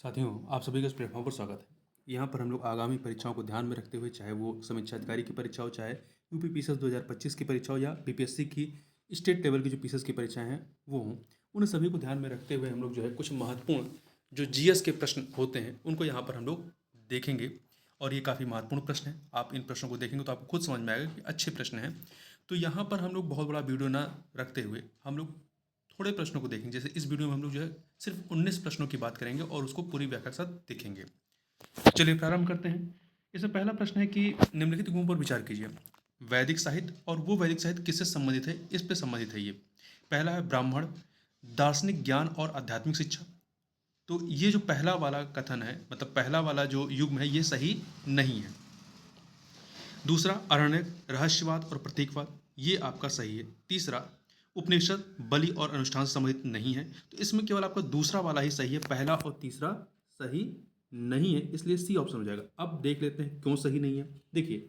साथियों, आप सभी का इस प्लेटफॉर्म पर स्वागत है। यहाँ पर हम लोग आगामी परीक्षाओं को ध्यान में रखते हुए, चाहे वो समीक्षा अधिकारी की परीक्षा हो, चाहे यूपी पीसीएस 2025 की परीक्षा हो या बीपीएससी की स्टेट लेवल की जो पीसीएस की परीक्षाएं हैं वो हों, उन सभी को ध्यान में रखते हुए हम लोग जो है कुछ महत्वपूर्ण जो जीएस के प्रश्न होते हैं उनको यहाँ पर हम लोग देखेंगे। और ये काफ़ी महत्वपूर्ण प्रश्न है। आप इन प्रश्नों को देखेंगे तो आपको खुद समझ में आएगा कि अच्छे प्रश्न हैं। तो यहाँ पर हम लोग बहुत बड़ा वीडियो ना रखते हुए हम लोग थोड़े प्रश्नों को देखेंगे। जैसे इस वीडियो में हम लोग जो है सिर्फ 19 प्रश्नों की बात करेंगे और उसको पूरी व्याख्या के साथ देखेंगे। चलिए प्रारंभ करते हैं। इसमें पहला प्रश्न है कि निम्नलिखित गुणों पर विचार कीजिए। वैदिक साहित्य और वो वैदिक साहित्य किससे संबंधित है, इस पे संबंधित है ये। पहला है ब्राह्मण, दार्शनिक ज्ञान और आध्यात्मिक शिक्षा। तो ये जो पहला वाला कथन है, मतलब पहला वाला जो युग्म है, ये सही नहीं है। दूसरा अरण्यक, रहस्यवाद और प्रतीकवाद, ये आपका सही है। तीसरा उपनिषद बलि और अनुष्ठान से संबंधित नहीं है। तो इसमें केवल आपका दूसरा वाला ही सही है, पहला और तीसरा सही नहीं है, इसलिए सी ऑप्शन हो जाएगा। अब देख लेते हैं क्यों सही नहीं है। देखिए,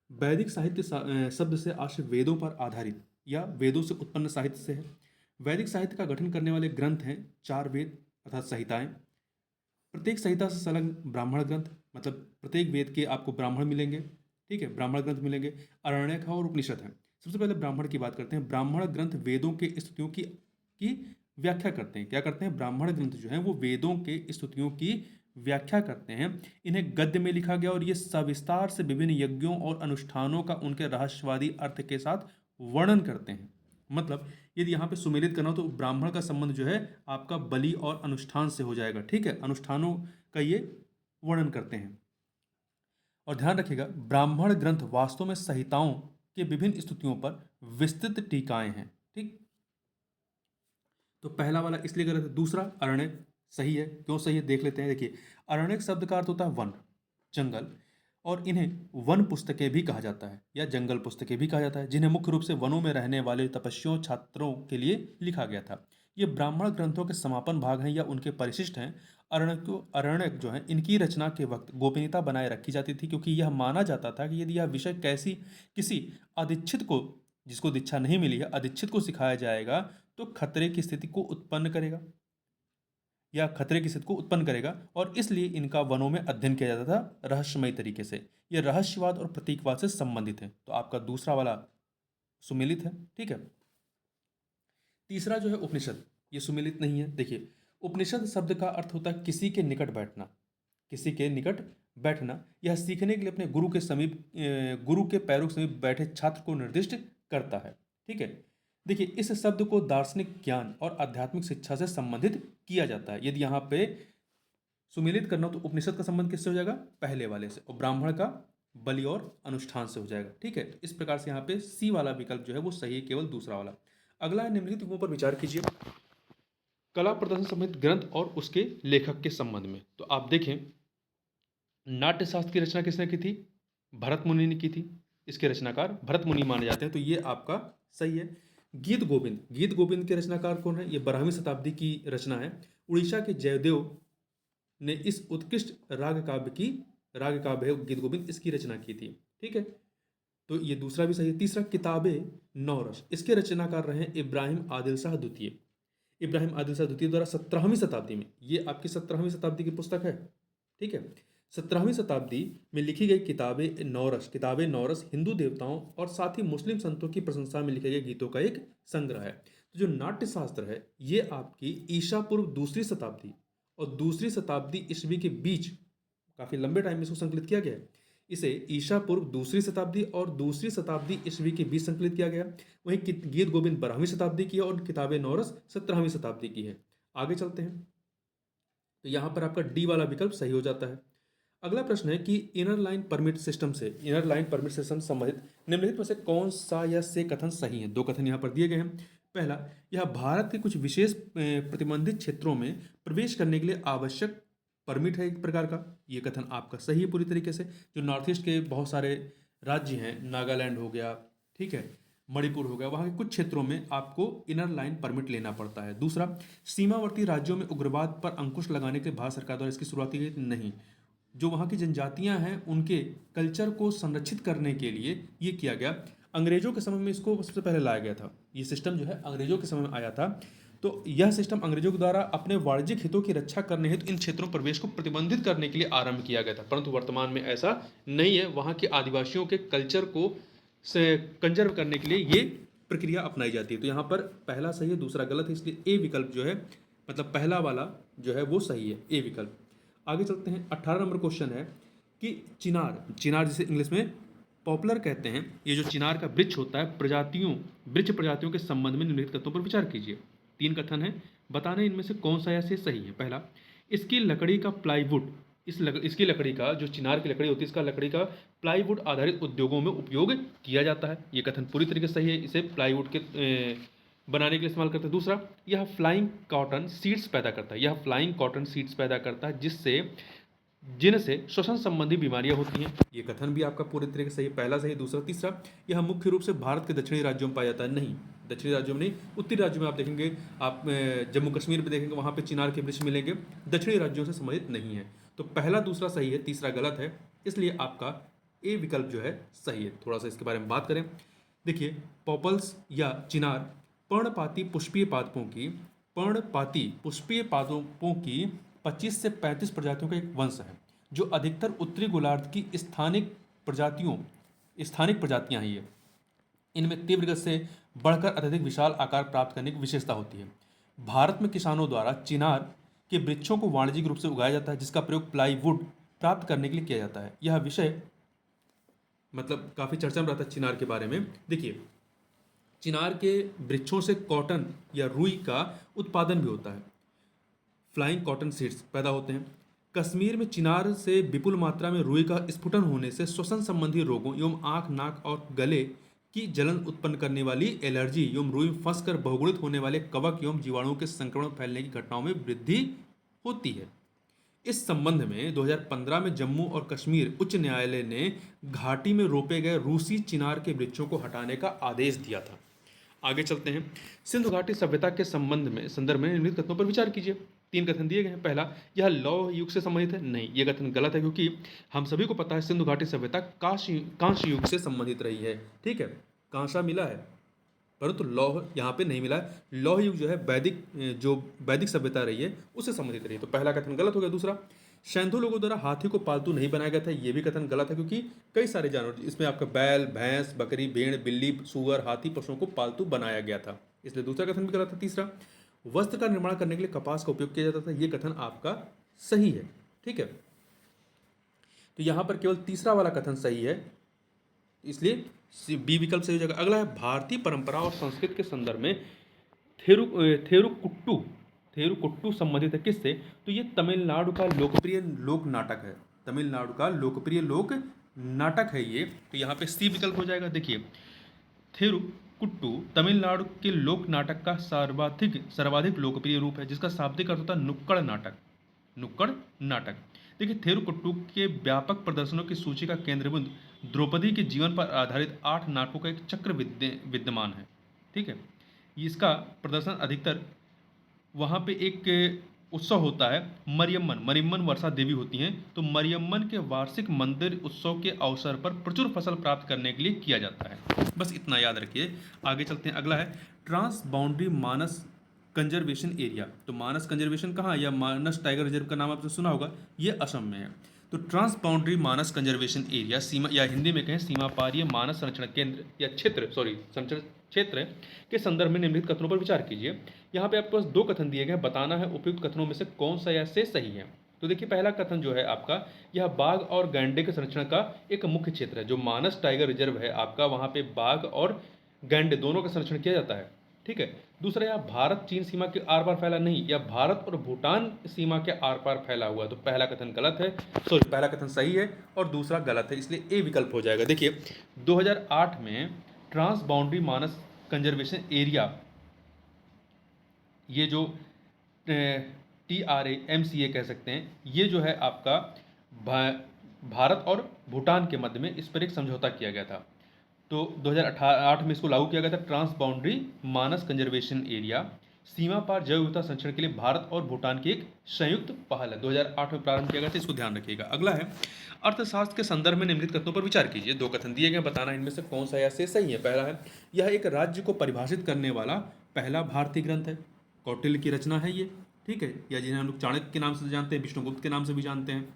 वैदिक साहित्य शब्द से आश्रय वेदों पर आधारित या वेदों से उत्पन्न साहित्य से है। वैदिक साहित्य का गठन करने वाले ग्रंथ हैं 4 वेद अर्थात संहिताएं। प्रत्येक संहिता से संलग्न ब्राह्मण ग्रंथ, मतलब प्रत्येक वेद के आपको ब्राह्मण मिलेंगे। ठीक है, ब्राह्मण ग्रंथ मिलेंगे। अरण्यक है और उपनिषद है। सबसे पहले ब्राह्मण की बात करते हैं। ब्राह्मण ग्रंथ वेदों के स्तुतियों की व्याख्या करते हैं। क्या करते हैं? ब्राह्मण ग्रंथ जो है वो वेदों के स्तुतियों की व्याख्या करते हैं। इन्हें गद्य में लिखा गया और ये सविस्तार से विभिन्न यज्ञों और अनुष्ठानों का उनके रहस्यवादी अर्थ के साथ वर्णन करते हैं। मतलब यदि यहाँ पे सुमेलित करना हो तो ब्राह्मण का संबंध जो है आपका बलि और अनुष्ठान से हो जाएगा। ठीक है, अनुष्ठानों का ये वर्णन करते हैं। और ध्यान रखिएगा, ब्राह्मण ग्रंथ वास्तव में संहिताओं के विभिन्न स्तुतियों पर विस्तृत टीकाएं हैं। ठीक, तो पहला वाला इसलिए गलत है। दूसरा अरण्यक सही है। क्यों सही है देख लेते हैं। देखिए, अरण्यक शब्द का अर्थ होता है वन, जंगल, और इन्हें वन पुस्तकें भी कहा जाता है या जंगल पुस्तकें भी कहा जाता है, जिन्हें मुख्य रूप से वनों में रहने वाले तपस्वियों छात्रों के लिए लिखा गया था। ये ब्राह्मण ग्रंथों के समापन भाग हैं या उनके परिशिष्ट हैं। अरण्यक जो है इनकी रचना के वक्त गोपनीयता बनाए रखी जाती थी, क्योंकि यह माना जाता था कि यदि यह विषय किसी अदीक्षित को, जिसको दीक्षा नहीं मिली है, अदीक्षित को सिखाया जाएगा तो खतरे की स्थिति को उत्पन्न करेगा या खतरे की स्थिति को उत्पन्न करेगा, और इसलिए इनका वनों में अध्ययन किया जाता था रहस्यमय तरीके से। यह रहस्यवाद और प्रतीकवाद से संबंधित है। तो आपका दूसरा वाला सुमेलित है। ठीक है। तीसरा जो है उपनिषद, ये सुमेलित नहीं है। देखिए, उपनिषद शब्द का अर्थ होता है किसी के निकट बैठना, किसी के निकट बैठना। यह सीखने के लिए अपने गुरु के समीप, गुरु के पैरों के समीप बैठे छात्र को निर्दिष्ट करता है। ठीक है। देखिए, इस शब्द को दार्शनिक ज्ञान और आध्यात्मिक शिक्षा से संबंधित किया जाता है। यदि यहाँ पे सुमेलित करना हो तो उपनिषद का संबंध किससे हो जाएगा? पहले वाले से, और ब्राह्मण का बलि और अनुष्ठान से हो जाएगा। ठीक है, तो इस प्रकार से यहाँ पे सी वाला विकल्प जो है वो सही है, केवल दूसरा वाला। अगला है निम्नलिखित गुणों पर विचार कीजिए। कला प्रदर्शन संबंधित ग्रंथ और उसके लेखक के संबंध में। तो आप देखें, नाट्य शास्त्र की रचना किसने की थी? भरत मुनि ने की थी। इसके रचनाकार भरत मुनि माने जाते हैं, तो ये आपका सही है। गीत गोविंद के रचनाकार कौन है? ये 12वीं शताब्दी की रचना है। उड़ीसा के जयदेव ने इस उत्कृष्ट राग काव्य है गीत गोविंद, इसकी रचना की थी। ठीक है, तो ये दूसरा भी सही है। तीसरा किताबे नौरस, इसके रचनाकार रहे इब्राहिम आदिल शाह द्वितीय। इब्राहिम आदिल शाह द्वितीय द्वारा 17वीं शताब्दी में, ये आपकी 17वीं शताब्दी की पुस्तक है। ठीक है, 17वीं शताब्दी में लिखी गई किताबे नौरस हिंदू देवताओं और साथ ही मुस्लिम संतों की प्रशंसा में लिखे गए गीतों का एक संग्रह है। तो जो नाट्य शास्त्र है ये आपकी ईसा पूर्व दूसरी शताब्दी और दूसरी शताब्दी ईस्वी के बीच, काफी लंबे टाइम में इसको संकलित किया गया है। इसे ईसा पूर्व दूसरी शताब्दी और दूसरी शताब्दी ईस्वी के बीच संकलित किया गया। वहीं गीत गोविंद 12वीं शताब्दी की है और किताबे नौरस 17वीं शताब्दी की है। आगे चलते हैं, तो यहां पर आपका डी वाला विकल्प सही हो जाता है। अगला प्रश्न है कि इनर लाइन परमिट सिस्टम संबंधित निम्नलिखित में से कौन सा या से कथन सही है? दो कथन यहाँ पर दिए गए हैं। पहला, यह भारत के कुछ विशेष प्रतिबंधित क्षेत्रों में प्रवेश करने के लिए आवश्यक परमिट है एक प्रकार का। ये कथन आपका सही है पूरी तरीके से। जो नॉर्थ ईस्ट के बहुत सारे राज्य हैं, नागालैंड हो गया, ठीक है, मणिपुर हो गया, वहाँ के कुछ क्षेत्रों में आपको इनर लाइन परमिट लेना पड़ता है। दूसरा, सीमावर्ती राज्यों में उग्रवाद पर अंकुश लगाने के लिए भारत सरकार द्वारा इसकी शुरुआत की गई? नहीं, जो वहाँ की जनजातियाँ हैं उनके कल्चर को संरक्षित करने के लिए ये किया गया। अंग्रेजों के समय में इसको सबसे पहले लाया गया था। ये सिस्टम जो है अंग्रेजों के समय में आया था। तो यह सिस्टम अंग्रेजों के द्वारा अपने वाणिज्यिक हितों की रक्षा करने हेतु इन क्षेत्रों में प्रवेश को प्रतिबंधित करने के लिए आरंभ किया गया था, परंतु वर्तमान में ऐसा नहीं है। वहाँ के आदिवासियों के कल्चर को से कंजर्व करने के लिए ये प्रक्रिया अपनाई जाती है। तो यहाँ पर पहला सही है, दूसरा गलत है, इसलिए ए विकल्प जो है, मतलब पहला वाला जो है वो सही है, ए विकल्प। आगे चलते हैं। 18 नंबर क्वेश्चन है कि चिनार जिसे इंग्लिश में पॉपुलर कहते हैं, ये जो चिनार का वृक्ष होता है, वृक्ष प्रजातियों के संबंध में निम्नलिखित कथनों पर विचार कीजिए। 3 कथन है, बताना इनमें से कौन सा या से सही है। पहला, इसकी लकड़ी का प्लाईवुड, इसकी लकड़ी का, जो चिनार की लकड़ी होती है, इसका लकड़ी का प्लाईवुड आधारित उद्योगों में उपयोग किया जाता है। ये कथन पूरी तरीके से सही है, इसे प्लाईवुड के बनाने के लिए इस्तेमाल करते हैं। दूसरा, यह फ्लाइंग कॉटन सीड्स पैदा करता है, यह फ्लाइंग कॉटन सीड्स पैदा करता है जिनसे श्वसन संबंधी बीमारियां होती हैं। ये कथन भी आपका पूरे तरीके से सही है, पहला सही, दूसरा। तीसरा, यह मुख्य रूप से भारत के दक्षिणी राज्यों में पाया जाता है। नहीं, दक्षिणी राज्यों में नहीं, उत्तरी राज्यों में आप देखेंगे, आप जम्मू कश्मीर में देखेंगे, वहाँ पे चिनार के वृक्ष मिलेंगे, दक्षिणी राज्यों से संबंधित नहीं है। तो पहला दूसरा सही है, तीसरा गलत है, इसलिए आपका ए विकल्प जो है सही है। थोड़ा सा इसके बारे में बात करें। देखिए, पॉपल्स या चिनार पर्णपाती पुष्पीय पादपों की 25 से 35 प्रजातियों का एक वंश है, जो अधिकतर उत्तरी गोलार्ध की स्थानिक प्रजातियां हैं। ये इनमें तीव्र गति से बढ़कर अत्यधिक विशाल आकार प्राप्त करने की विशेषता होती है। भारत में किसानों द्वारा चिनार के वृक्षों को वाणिज्यिक रूप से उगाया जाता है, जिसका प्रयोग प्लाईवुड प्राप्त करने के लिए किया जाता है। यह विषय मतलब काफ़ी चर्चा में रहता है चिनार के बारे में। देखिए, चिनार के वृक्षों से कॉटन या रुई का उत्पादन भी होता है, फ्लाइंग कॉटन सीड्स पैदा होते हैं। कश्मीर में चिनार से विपुल मात्रा में रुई का स्फुटन होने से श्वसन संबंधी रोगों एवं आँख, नाक और गले की जलन उत्पन्न करने वाली एलर्जी एवं रुई में फंसकर बहुगुणित होने वाले कवक एवं जीवाणुओं के संक्रमण फैलने की घटनाओं में वृद्धि होती है। इस संबंध में 2015 में जम्मू और कश्मीर उच्च न्यायालय ने घाटी में रोपे गए रूसी चिनार के वृक्षों को हटाने का आदेश दिया था। आगे चलते हैं। सिंधु घाटी सभ्यता के संदर्भ में निम्नलिखित कथनों पर विचार कीजिए। 3 कथन दिए गए हैं। पहला, यह लौह युग से संबंधित है। नहीं, यह कथन गलत है, क्योंकि हम सभी को पता है सिंधु घाटी सभ्यता कांस्य युग से संबंधित रही है। ठीक है, कांसा मिला है, परंतु लौह यहाँ पे नहीं मिला है। लौह युग जो है वैदिक सभ्यता रही है, उससे संबंधित रही है। तो पहला कथन गलत हो गया। दूसरा, शैंधु लोगों द्वारा हाथी को पालतू नहीं बनाया गया था। ये भी कथन गलत है, क्योंकि कई सारे जानवर, इसमें आपका बैल, भैंस, बकरी, भेड़, बिल्ली, सूअर, हाथी पशुओं को पालतू बनाया गया था, इसलिए दूसरा कथन भी गलत है। तीसरा, वस्त्र का निर्माण करने के लिए कपास का उपयोग किया जाता था। ये कथन आपका सही है। ठीक है, तो यहाँ पर केवल तीसरा वाला कथन सही है, इसलिए बी विकल्प सही हो जाएगा। अगला है, भारतीय परंपरा और संस्कृति के संदर्भ में थेरुकुट्टू संबंधित है किससे? तो ये तमिलनाडु का लोकप्रिय लोक नाटक है। तमिलनाडु का लोकप्रिय लोक नाटक है ये, तो यहाँ पे सी विकल्प हो जाएगा। देखिए, थेरुकुट्टू तमिलनाडु के लोक नाटक का सर्वाधिक लोकप्रिय रूप है, जिसका शाब्दिक अर्थ होता है नुक्कड़ नाटक। देखिए, थेरुकुट्टू के व्यापक प्रदर्शनों की सूची का केंद्र बिंदु द्रौपदी के जीवन पर आधारित 8 नाटकों का एक चक्र विद्यमान है। ठीक है, इसका प्रदर्शन अधिकतर वहाँ पे एक उत्सव होता है, मरियम्मन वर्षा देवी होती हैं, तो मरियम्मन के वार्षिक मंदिर उत्सव के अवसर पर प्रचुर फसल प्राप्त करने के लिए किया जाता है। बस इतना याद रखिए। आगे चलते हैं। अगला है, ट्रांस बाउंड्री मानस कंजर्वेशन एरिया। तो मानस कंजर्वेशन कहाँ, या मानस टाइगर रिजर्व का नाम आपने सुना होगा, ये असम में है। तो ट्रांस बाउंड्री मानस कंजर्वेशन एरिया, सीमा, या हिंदी में कहें सीमा पारीय मानस संरक्षण केंद्र या संरक्षण क्षेत्र के संदर्भ में निम्नलिखित कथनों पर विचार कीजिए। यहाँ पे आपके पास 2 कथन दिए गए, बताना है उपयुक्त कथनों में से कौन सा या से सही है। तो देखिए, पहला कथन जो है आपका, यह बाघ और गैंडे के संरक्षण का एक मुख्य क्षेत्र है। जो मानस टाइगर रिजर्व है आपका, वहाँ पे बाघ और गैंडे दोनों का संरक्षण किया जाता है। ठीक है। दूसरा, यह भारत चीन सीमा के आर पार फैला नहीं, यह भारत और भूटान सीमा के आर पार फैला हुआ है। तो पहला कथन गलत है, पहला कथन सही है और दूसरा गलत है, इसलिए ए विकल्प हो जाएगा। देखिए, 2008 में ट्रांस बाउंड्री मानस कंजर्वेशन एरिया, ये जो TRAMCA कह सकते हैं, ये जो है आपका भारत और भूटान के मध्य में इस पर एक समझौता किया गया था। तो 2008 में इसको लागू किया गया था। ट्रांस बाउंड्री मानस कंजर्वेशन एरिया सीमा पार जैव विविधता संरक्षण के लिए भारत और भूटान की एक संयुक्त पहल है। 2008 में प्रारंभ किया गया था, इसको ध्यान रखिएगा। अगला है, अर्थशास्त्र के संदर्भ में निम्नलिखित कथनों पर विचार कीजिए। 2 कथन दिए गए, बताना इनमें से कौन सा या से सही है। पहला है, यह एक राज्य को परिभाषित करने वाला पहला भारतीय ग्रंथ है। कौटिल्य की रचना है ये, ठीक है, या जिन्हें हम लोग चाणक्य के नाम से जानते हैं, विष्णुगुप्त के नाम से भी जानते हैं।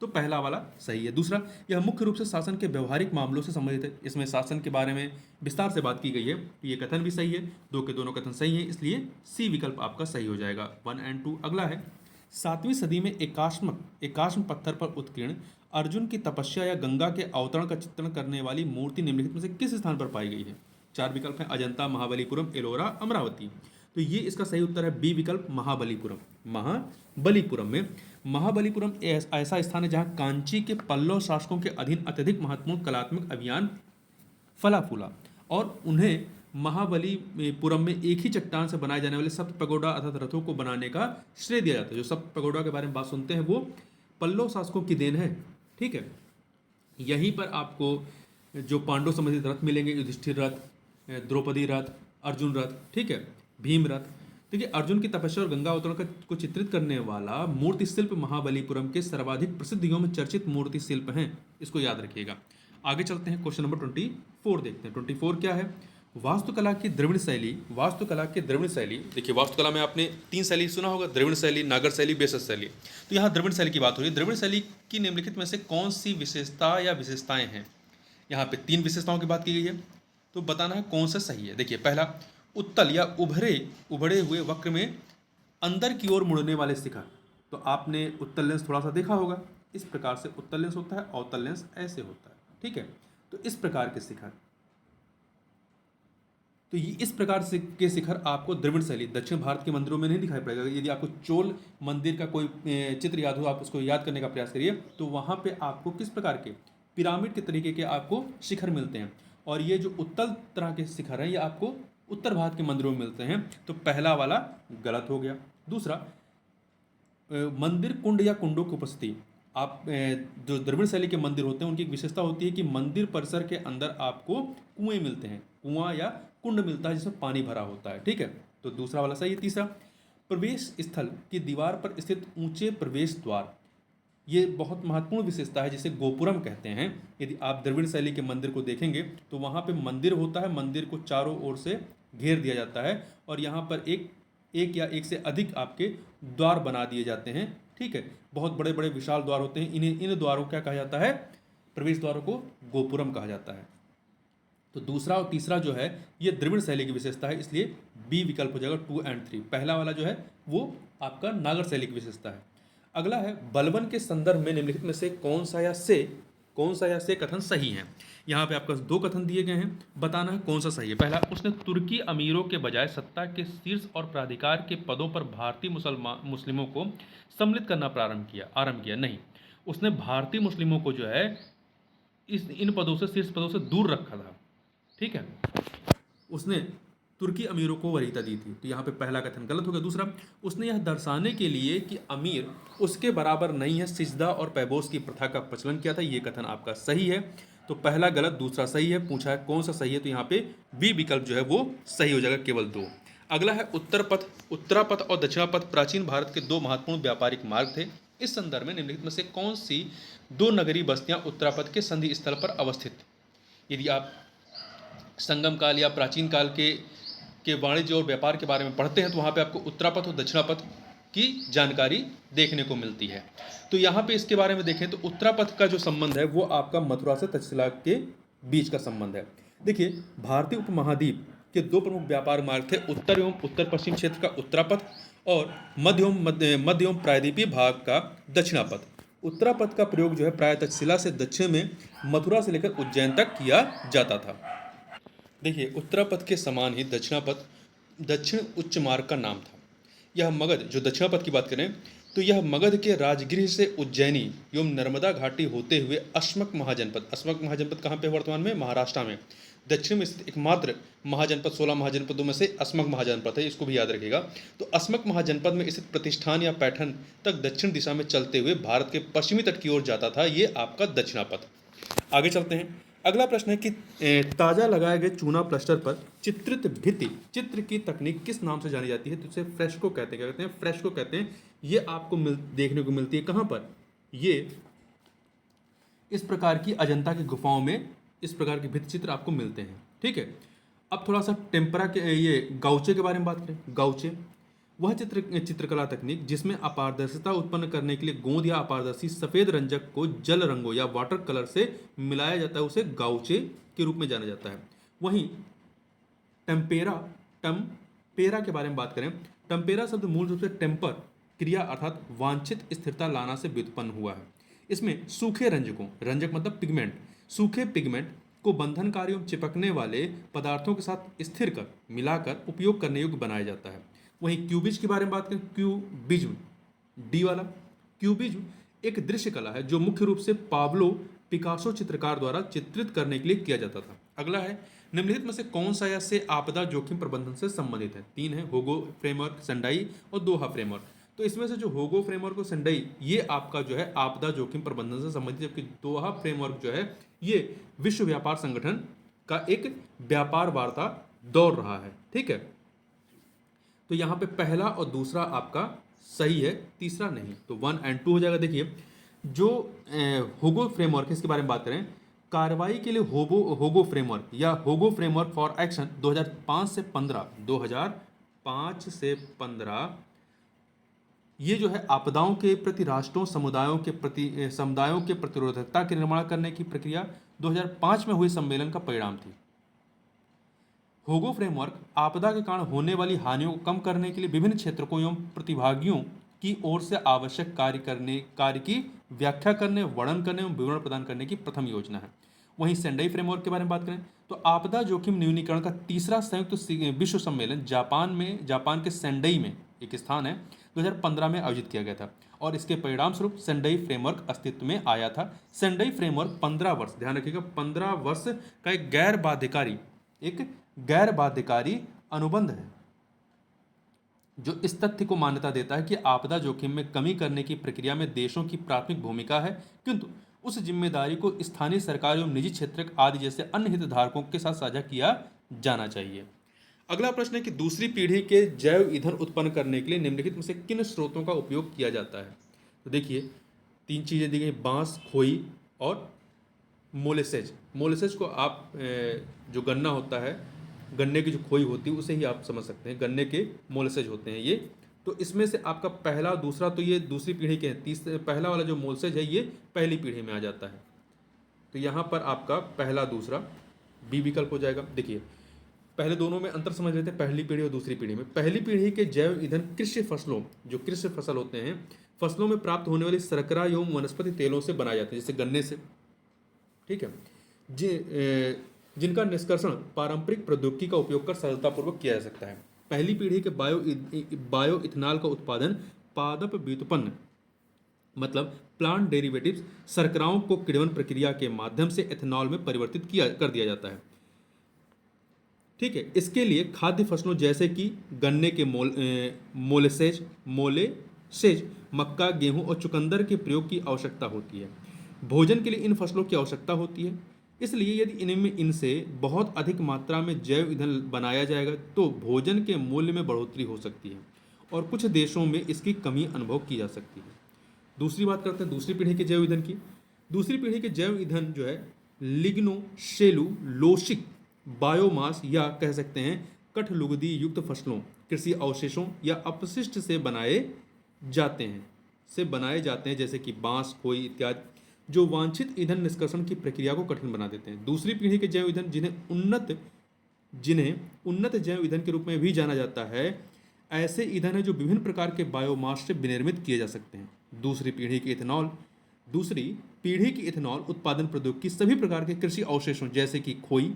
तो पहला वाला सही है। दूसरा, यह मुख्य रूप से शासन के व्यवहारिक मामलों से संबंधित है। इसमें शासन के बारे में विस्तार से बात की गई है, तो ये कथन भी सही है। दो के दोनों कथन सही है, इसलिए सी विकल्प आपका सही हो जाएगा, 1 और 2। अगला है, 7वीं सदी में एकाश्म पत्थर पर उत्कीर्ण अर्जुन की तपस्या या गंगा के अवतरण का चित्रण करने वाली मूर्ति निम्नलिखित में से किस स्थान पर पाई गई है? 4 विकल्प हैं, अजंता, महाबलीपुरम, एलोरा, अमरावती। तो ये इसका सही उत्तर है बी विकल्प, महाबलीपुरम। महाबलीपुरम में, महाबलीपुरम ऐसा स्थान है जहां कांची के पल्लव शासकों के अधीन अत्यधिक महत्वपूर्ण कलात्मक अभियान फला फूला, और उन्हें महाबलीपुरम में एक ही चट्टान से बनाए जाने वाले सप्त पगोडा अर्थात रथों को बनाने का श्रेय दिया जाता है। जो सप्त पगोडा के बारे में बात सुनते हैं वो पल्लव शासकों की देन है, ठीक है। यहीं पर आपको जो पांडव संबंधित रथ मिलेंगे, युधिष्ठिर रथ, द्रौपदी रथ, अर्जुन रथ, ठीक है, भीम रथ। देखिए, अर्जुन की तपस्या और गंगा अवतरण को चित्रित करने वाला मूर्ति शिल्प महाबलीपुरम के सर्वाधिक प्रसिद्ध एवं चर्चित मूर्ति शिल्प हैं, इसको याद रखिएगा। आगे चलते हैं, क्वेश्चन नंबर 24 देखते हैं। 24 क्या है? वास्तुकला की द्रविड़ शैली। वास्तुकला की द्रविड़ शैली, देखिए वास्तुकला में आपने 3 शैली सुना होगा, द्रविड़ शैली, नागर शैली, बेसस शैली। तो यहाँ द्रविड़ शैली की बात हो रही है। द्रविड़ शैली की निम्नलिखित में से कौन सी विशेषता या विशेषताएं हैं? यहाँ पे 3 विशेषताओं की बात की गई है, तो बताना है कौन सा सही है। देखिए, पहला, उत्तल या उभरे हुए वक्र में अंदर की ओर मुड़ने वाले शिखर। तो आपने उत्तल लेंस थोड़ा सा देखा होगा, इस प्रकार से उत्तल लेंस होता है, अवतल लेंस ऐसे होता है, ठीक है। तो इस प्रकार के शिखर, तो ये इस प्रकार से के शिखर आपको द्रविड़ शैली दक्षिण भारत के मंदिरों में नहीं दिखाई पड़ेगा। यदि आपको चोल मंदिर का कोई चित्र याद हो, आप उसको याद करने का प्रयास करिए, तो वहाँ पे आपको किस प्रकार के पिरामिड के तरीके के आपको शिखर मिलते हैं। और ये जो उत्तल तरह के शिखर हैं, ये आपको उत्तर भारत के मंदिरों में मिलते हैं। तो पहला वाला गलत हो गया। दूसरा, मंदिर कुंड या कुंडों की उपस्थिति। आप जो द्रविड़ शैली के मंदिर होते हैं, उनकी एक विशेषता होती है कि मंदिर परिसर के अंदर आपको कुएं मिलते हैं, कुआं या कुंड मिलता है जिसमें पानी भरा होता है, ठीक है। तो दूसरा वाला सही है। तीसरा, प्रवेश स्थल की दीवार पर स्थित ऊंचे प्रवेश द्वार, ये बहुत महत्वपूर्ण विशेषता है जिसे गोपुरम कहते हैं। यदि आप द्रविड़ शैली के मंदिर को देखेंगे तो वहाँ पे मंदिर होता है, मंदिर को चारों ओर से घेर दिया जाता है, और यहाँ पर एक या एक से अधिक आपके द्वार बना दिए जाते हैं, ठीक है। बहुत बड़े बड़े विशाल द्वार होते हैं। इन द्वारों को क्या कहा जाता है? प्रवेश द्वारों को गोपुरम कहा जाता है। तो दूसरा और तीसरा जो है ये द्रविड़ शैली की विशेषता है, इसलिए बी विकल्प हो जाएगा 2 और 3। पहला वाला जो है वो आपका नागर शैली की विशेषता है। अगला है, बलबन के संदर्भ में निम्नलिखित में से कौन सा या से कथन सही है? यहाँ पे आपका 2 कथन दिए गए हैं, बताना है कौन सा सही है। पहला, उसने तुर्की अमीरों के बजाय सत्ता के शीर्ष और प्राधिकार के पदों पर भारतीय मुस्लिमों को सम्मिलित करना आरंभ किया। नहीं, उसने भारतीय मुस्लिमों को जो है इन पदों से, शीर्ष पदों से दूर रखा था, ठीक है। उसने तुर्की अमीरों को वरीयता दी थी। तो यहाँ पे पहला कथन गलत हो गया। दूसरा, उसने यह दर्शाने के लिए कि अमीर उसके बराबर नहीं है, सिजदा और पैबोस की प्रथा का प्रचलन किया था, ये कथन आपका सही है। तो पहला गलत, दूसरा सही है। पूछा है कौन सा सही है, तो यहाँ पे बी विकल्प जो है वो सही हो जाएगा, केवल 2। अगला है, उत्तरापथ और दक्षिणापथ प्राचीन भारत के 2 महत्वपूर्ण व्यापारिक मार्ग थे। इस संदर्भ में निम्नलिखित में से कौन सी 2 नगरीय बस्तियां उत्तरापथ के संधि स्थल पर अवस्थित? यदि आप संगम काल या प्राचीन काल के वाणिज्य और व्यापार के बारे में पढ़ते हैं तो वहाँ पे आपको उत्तरापथ और दक्षिणापथ की जानकारी देखने को मिलती है। तो यहाँ पे इसके बारे में देखें तो उत्तरापथ का जो संबंध है वो आपका मथुरा से तक्षशिला के बीच का संबंध है। देखिए, भारतीय उपमहाद्वीप के 2 प्रमुख व्यापार मार्ग थे, उत्तर एवं उत्तर पश्चिम क्षेत्र का उत्तरापथ और मध्य एवं प्रायद्वीपीय भाग का दक्षिणापथ। उत्तरापथ का प्रयोग जो है प्राय तक्षशिला से दक्षिण में मथुरा से लेकर उज्जैन तक किया जाता था। देखिए, उत्तरापथ के समान ही दक्षिणापथ दक्षिण उच्च मार्ग का नाम था। यह मगध, जो दक्षिणापथ की बात करें तो यह मगध के राजगृह से उज्जैनी एवं नर्मदा घाटी होते हुए अस्मक महाजनपद कहाँ पे वर्तमान में? महाराष्ट्र में दक्षिण में स्थित एकमात्र महाजनपद 16 महाजनपदों में से अस्मक महाजनपद है, इसको भी याद रखिएगा। तो अस्मक महाजनपद में स्थित प्रतिष्ठान या पैठन तक दक्षिण दिशा में चलते हुए भारत के पश्चिमी तट की ओर जाता था, ये आपका दक्षिणापथ। आगे चलते हैं। अगला प्रश्न है कि ताज़ा लगाए गए चूना प्लास्टर पर चित्रित भित्ति चित्र की तकनीक किस नाम से जानी जाती है? तो इसे फ्रेस्को कहते हैं। क्या कहते हैं? फ्रेस्को कहते हैं। ये आपको देखने को मिलती है कहाँ पर? ये इस प्रकार की अजंता की गुफाओं में इस प्रकार के भित्ति चित्र आपको मिलते हैं, ठीक है। अब थोड़ा सा टेम्परा के ये गाउचे के बारे में बात करें। गाउचे वह चित्रकला तकनीक जिसमें अपारदर्शिता उत्पन्न करने के लिए गोंद या अपारदर्शी सफेद रंजक को जल रंगों या वाटर कलर से मिलाया जाता है, उसे गाउचे के रूप में जाना जाता है। वहीं टेम्पेरा टम्पेरा के बारे में बात करें, टेम्पेरा शब्द मूल रूप से टेम्पर क्रिया अर्थात वांछित स्थिरता लाना से व्युत्पन्न हुआ है। इसमें सूखे रंजकों, रंजक मतलब पिगमेंट, सूखे पिगमेंट को बंधनकारी एवं चिपकने वाले पदार्थों के साथ स्थिर कर मिलाकर उपयोग करने योग्य बनाया जाता है। वहीं क्यूबिज के बारे में बात करें, क्यूबिज्म डी वाला क्यूबिज्म एक दृश्य कला है जो मुख्य रूप से पाब्लो पिकासो चित्रकार द्वारा चित्रित करने के लिए किया जाता था। अगला है, निम्नलिखित में से कौन सा या से आपदा जोखिम प्रबंधन से संबंधित है? तीन है, होगो फ्रेमवर्क, सेंडाई और दोहा फ्रेमवर्क। तो इसमें से जो होगो फ्रेमवर्क और सेंडाई ये आपका जो है आपदा जोखिम प्रबंधन से संबंधित, जबकि दोहा फ्रेमवर्क जो है ये विश्व व्यापार संगठन का एक व्यापार वार्ता दौर रहा है। ठीक है, तो यहाँ पे पहला और दूसरा आपका सही है, तीसरा नहीं, तो 1 और 2 हो जाएगा। देखिए जो होगो फ्रेमवर्क है इसके बारे में बात करें, कार्रवाई के लिए होगो फ्रेमवर्क या होगो फ्रेमवर्क फॉर एक्शन 2005 से 15 ये जो है आपदाओं के प्रति राष्ट्रों समुदायों के प्रतिरोधकता के निर्माण करने की प्रक्रिया 2005 में हुए सम्मेलन का परिणाम थी। होगो फ्रेमवर्क आपदा के कारण होने वाली हानियों को कम करने के लिए विभिन्न क्षेत्रों एवं प्रतिभागियों की ओर से आवश्यक कार्य की व्याख्या करने, वर्णन करने एवं विवरण प्रदान करने की प्रथम योजना है। वहीं सेंडाई फ्रेमवर्क के बारे में बात करें तो आपदा जोखिम न्यूनीकरण का तीसरा संयुक्त विश्व सम्मेलन जापान के सेंडाई में एक स्थान है 2015 में आयोजित किया गया था और इसके परिणाम स्वरूप सेंडाई फ्रेमवर्क अस्तित्व में आया था। सेंडाई फ्रेमवर्क 15 वर्ष, ध्यान रखिएगा, 15 वर्ष का एक गैर बाध्यकारी अनुबंध है जो इस तथ्य को मान्यता देता है कि आपदा जोखिम में कमी करने की प्रक्रिया में देशों की प्राथमिक भूमिका है, किंतु उस जिम्मेदारी को स्थानीय सरकार एवं निजी क्षेत्र आदि जैसे अन्य हितधारकों के साथ साझा किया जाना चाहिए। अगला प्रश्न है कि दूसरी पीढ़ी के जैव ईंधन उत्पन्न करने के लिए निम्नलिखित में से किन स्रोतों का उपयोग किया जाता है? तो देखिए 3 चीज़ें दी गई, बांस, खोई और मोलेसेज। मोलेसेज को आप जो गन्ना होता है, गन्ने की जो खोई होती है उसे ही आप समझ सकते हैं, गन्ने के मोलेसेज होते हैं ये। तो इसमें से आपका पहला दूसरा तो ये दूसरी पीढ़ी के हैं, पहला वाला जो मोलेसेज है ये पहली पीढ़ी में आ जाता है। तो यहाँ पर आपका पहला दूसरा बी विकल्प हो जाएगा। देखिए पहले दोनों में अंतर समझ लेते हैं, पहली पीढ़ी और दूसरी पीढ़ी में। पहली पीढ़ी के जैव ईंधन कृषि फसलों, जो कृषि फसल होते हैं, फसलों में प्राप्त होने वाली शर्करा एवं वनस्पति तेलों से बनाए जाते हैं, जैसे गन्ने से। ठीक है, जिनका निष्कर्षण पारंपरिक प्रौद्योगिकी का उपयोग कर सरलतापूर्वक किया जा सकता है। पहली पीढ़ी के बायो इथेनॉल का उत्पादन पादप व्युत्पन्न मतलब प्लांट डेरिवेटिव्स शर्कराओं को किण्वन प्रक्रिया के माध्यम से एथेनॉल में परिवर्तित कर दिया जाता है। ठीक है, इसके लिए खाद्य फसलों जैसे कि गन्ने के मोलेसेज, मक्का, गेहूं और चुकंदर के प्रयोग की आवश्यकता होती है। भोजन के लिए इन फसलों की आवश्यकता होती है, इसलिए यदि इनसे बहुत अधिक मात्रा में जैव ईंधन बनाया जाएगा तो भोजन के मूल्य में बढ़ोतरी हो सकती है और कुछ देशों में इसकी कमी अनुभव की जा सकती है। दूसरी बात करते हैं दूसरी पीढ़ी के जैव ईंधन की। दूसरी पीढ़ी के जैव ईंधन जो है लिग्नोसेलुलोसिक बायोमास या कह सकते हैं कठलुगदी युक्त फसलों, कृषि अवशेषों या अपशिष्ट से बनाए जाते हैं जैसे कि बांस, खोई इत्यादि, जो वांछित ईंधन निष्कर्षण की प्रक्रिया को कठिन बना देते हैं। दूसरी पीढ़ी के जैव ईंधन जिन्हें उन्नत जैव ईंधन के रूप में भी जाना जाता है, ऐसे ईंधन है जो विभिन्न प्रकार के बायोमास से विनिर्मित किए जा सकते हैं। दूसरी पीढ़ी की इथेनॉल उत्पादन प्रौद्योगिकी सभी प्रकार के कृषि अवशेषों जैसे कि खोई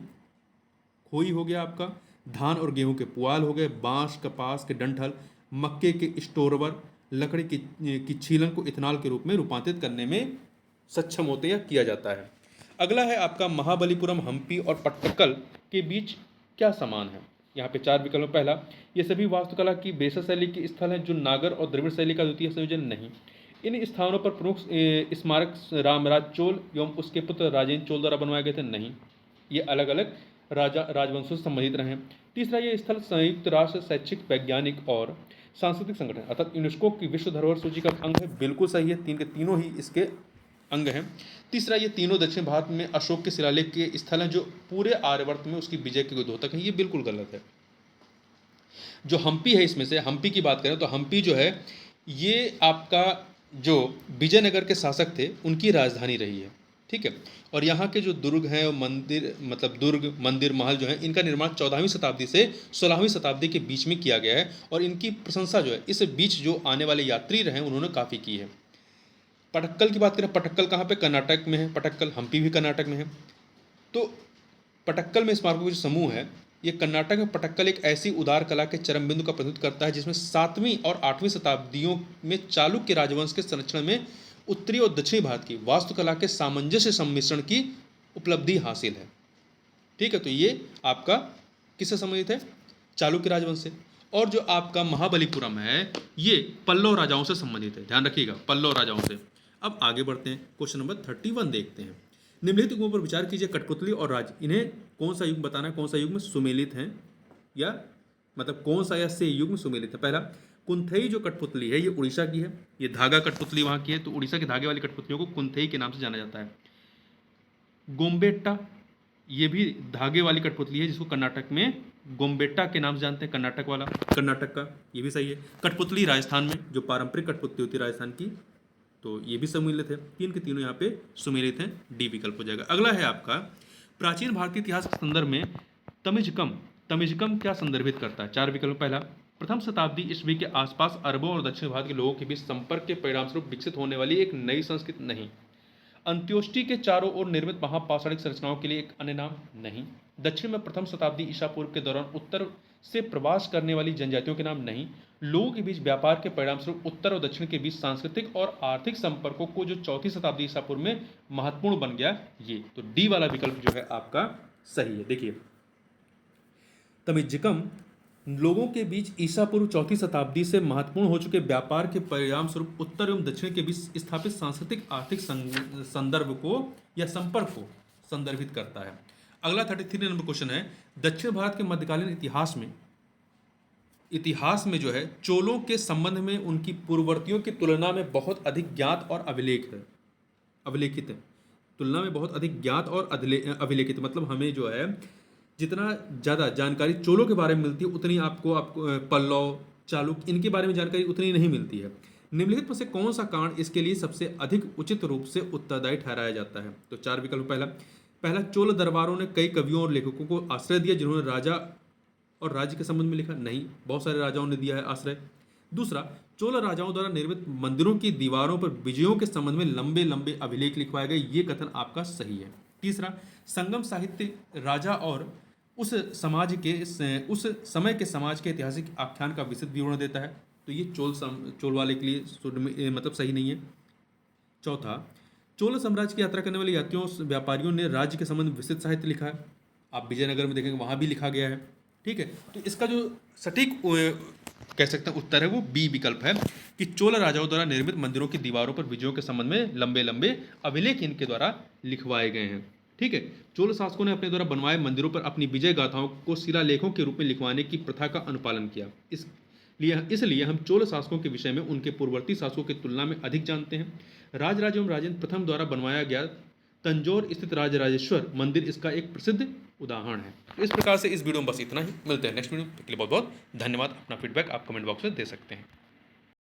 हो गया आपका, धान और गेहूं के पुआल हो गए, बांस, कपास के डंठल, मक्के के स्टोरवर, लकड़ी की छीलन को इथेनॉल के रूप में रूपांतरित करने में सक्षम होते हैं या किया जाता है। अगला है आपका महाबलीपुरम, हम्पी और पट्टक्कल के बीच क्या समान है? यहाँ पे 4 विकल्प। पहला, ये सभी वास्तुकला की बेसर शैली के स्थल हैं जो नागर और द्रविड़ शैली का द्वितीय संयोजन नहीं। इन स्थानों पर प्रमुख स्मारक रामराज चोल एवं उसके पुत्र राजेंद्र चोल द्वारा बनवाए गए थे। नहीं, ये अलग अलग राजवंशों से संबंधित रहे हैं। तीसरा, ये स्थल संयुक्त राष्ट्र शैक्षिक, वैज्ञानिक और सांस्कृतिक संगठन अर्थात यूनेस्को की विश्व धरोहर सूची का अंग है। बिल्कुल सही है, 3 के तीनों ही इसके अंग हैं। तीसरा, ये तीनों दक्षिण भारत में अशोक के शिलालेख के स्थल हैं जो पूरे आर्यवर्त में उसकी विजय के द्योतक हैं। ये बिल्कुल गलत है। जो हम्पी है, इसमें से हम्पी की बात करें तो हम्पी जो है ये आपका जो विजयनगर के शासक थे उनकी राजधानी रही है, ठीक है। और यहाँ के जो दुर्ग हैं और मंदिर, मतलब दुर्ग मंदिर महल जो है, इनका निर्माण 14वीं शताब्दी से 16वीं शताब्दी के बीच में किया गया है। और इनकी प्रशंसा जो है इस बीच जो आने वाले यात्री रहे उन्होंने काफ़ी की है। पटक्कल की बात करें, पटक्कल कहाँ पे? कर्नाटक में है। पटक्कल, हम्पी भी कर्नाटक में है। तो पटक्कल में स्मारकों के जो समूह है, ये कर्नाटक में पटक्कल एक ऐसी उदार कला के चरम बिंदु का प्रतिनिधित्व करता है जिसमें 7वीं और 8वीं शताब्दियों में चालुक्य राजवंश के संरक्षण में उत्तरी और दक्षिणी भारत की वास्तुकला के सामंजस्य सम्मिश्रण की उपलब्धि हासिल है, ठीक है। तो ये आपका किससे संबंधित है? चालुक्य राजवंश से। और जो आपका महाबलीपुरम है ये पल्लव राजाओं से संबंधित है, ध्यान रखिएगा, पल्लव राजाओं से। अब आगे बढ़ते हैं, क्वेश्चन नंबर 31 देखते हैं। निम्नलिखित युगों पर विचार कीजिए। कठपुतली और राज, इन्हें कौन सा युग बताना है, कौन सा युग में सुमेलित हैं, या मतलब कौन सा या से युग में सुमेलित है? पहला, कुंथई जो कठपुतली है ये उड़ीसा की है, ये धागा कठपुतली वहाँ की है, तो उड़ीसा के धागे वाली कठपुतलियों को कुंथई के नाम से जाना जाता है। गोम्बेट्टा, ये भी धागे वाली कठपुतली है जिसको कर्नाटक में गोम्बेट्टा के नाम से जानते हैं, कर्नाटक वाला, कर्नाटक का, ये भी सही है। कठपुतली राजस्थान में जो पारंपरिक कठपुतली होती है राजस्थान की, तो ये भी सम्मिलित है। तीन के तीनों यहाँ पे सुमेलित हैं, डी विकल्प हो जाएगा। अगला है आपका, प्राचीन भारतीय इतिहास के संदर्भ में तमिजकम, तमिजकम क्या संदर्भित करता है? 4 विकल्प। पहला, प्रथम शताब्दी ईस्वी के आसपास अरबों और दक्षिण भारत के लोगों के बीच संपर्क के परिणामस्वरूप विकसित होने वाली एक नई संस्कृति। नहीं। अंत्योष्टि के चारों ओर निर्मित महापाषाणिक संरचनाओं के लिए एक अन्य नाम। नहीं। दक्षिण में प्रथम शताब्दी ईसा पूर्व के दौरान उत्तर से प्रवास करने वाली जनजातियों के नाम। नहीं। लोगों के बीच व्यापार के परिणामस्वरूप उत्तर और दक्षिण के बीच सांस्कृतिक और आर्थिक संपर्कों को जो चौथी शताब्दी ईसा पूर्व में महत्वपूर्ण बन गया, ये। तो डी वाला विकल्प जो है आपका सही है। देखिए, तमिजकम लोगों के बीच ईसा पूर्व चौथी शताब्दी से महत्वपूर्ण हो चुके व्यापार के परिणाम स्वरूप उत्तर एवं दक्षिण के बीच स्थापित सांस्कृतिक आर्थिक संदर्भ को या संपर्क को संदर्भित करता है। अगला 33 नंबर क्वेश्चन है, दक्षिण भारत के मध्यकालीन इतिहास में जो है चोलों के संबंध में उनकी पूर्ववर्तियों की तुलना में बहुत अधिक ज्ञात और अभिलेखित है। तुलना में बहुत अधिक ज्ञात और अभिलेखित, मतलब हमें जो है जितना ज़्यादा जानकारी चोलों के बारे में मिलती है उतनी आपको पल्लव, चालुक्य, इनके बारे में जानकारी उतनी नहीं मिलती है। निम्नलिखित में से कौन सा कारण इसके लिए सबसे अधिक उचित रूप से उत्तरदायी ठहराया जाता है? तो 4 विकल्प। पहला, चोल दरबारों ने कई कवियों और लेखकों को आश्रय दिया जिन्होंने राजा और राज्य के संबंध में लिखा। नहीं, बहुत सारे राजाओं ने दिया है आश्रय। दूसरा, चोल राजाओं द्वारा निर्मित मंदिरों की दीवारों पर विजयों के संबंध में लंबे लंबे अभिलेख लिखवाए गए, ये कथन आपका सही है। तीसरा, संगम साहित्य राजा और उस उस समय के समाज के ऐतिहासिक आख्यान का विस्तृत विवरण देता है, तो ये चोल वाले के लिए मतलब सही नहीं है। चौथा, चोल साम्राज्य की यात्रा करने वाले यात्रियों व्यापारियों ने राज्य के संबंध में विस्तृत साहित्य लिखा है, आप विजयनगर में देखेंगे वहाँ भी लिखा गया है, ठीक है। तो इसका जो सटीक कह सकते हैं उत्तर है वो बी विकल्प है कि चोल राजाओं द्वारा निर्मित मंदिरों की दीवारों पर विजयों के संबंध में लंबे लंबे अभिलेख इनके द्वारा लिखवाए गए हैं, ठीक है। चोल शासकों ने अपने द्वारा बनवाए मंदिरों पर अपनी विजय गाथाओं को शिलालेखों के रूप में लिखवाने की प्रथा का अनुपालन किया। इसलिए हम चोल शासकों के विषय में उनके पूर्ववर्ती शासकों की तुलना में अधिक जानते हैं। राजराज एवं राजेंद्र प्रथम द्वारा बनवाया गया तंजौर स्थित राजराजेश्वर मंदिर इसका एक प्रसिद्ध उदाहरण है। तो इस प्रकार से इस वीडियो में बस इतना ही, मिलते हैं नेक्स्ट वीडियो। के लिए बहुत बहुत धन्यवाद। अपना फीडबैक आप कमेंट बॉक्स में दे सकते हैं।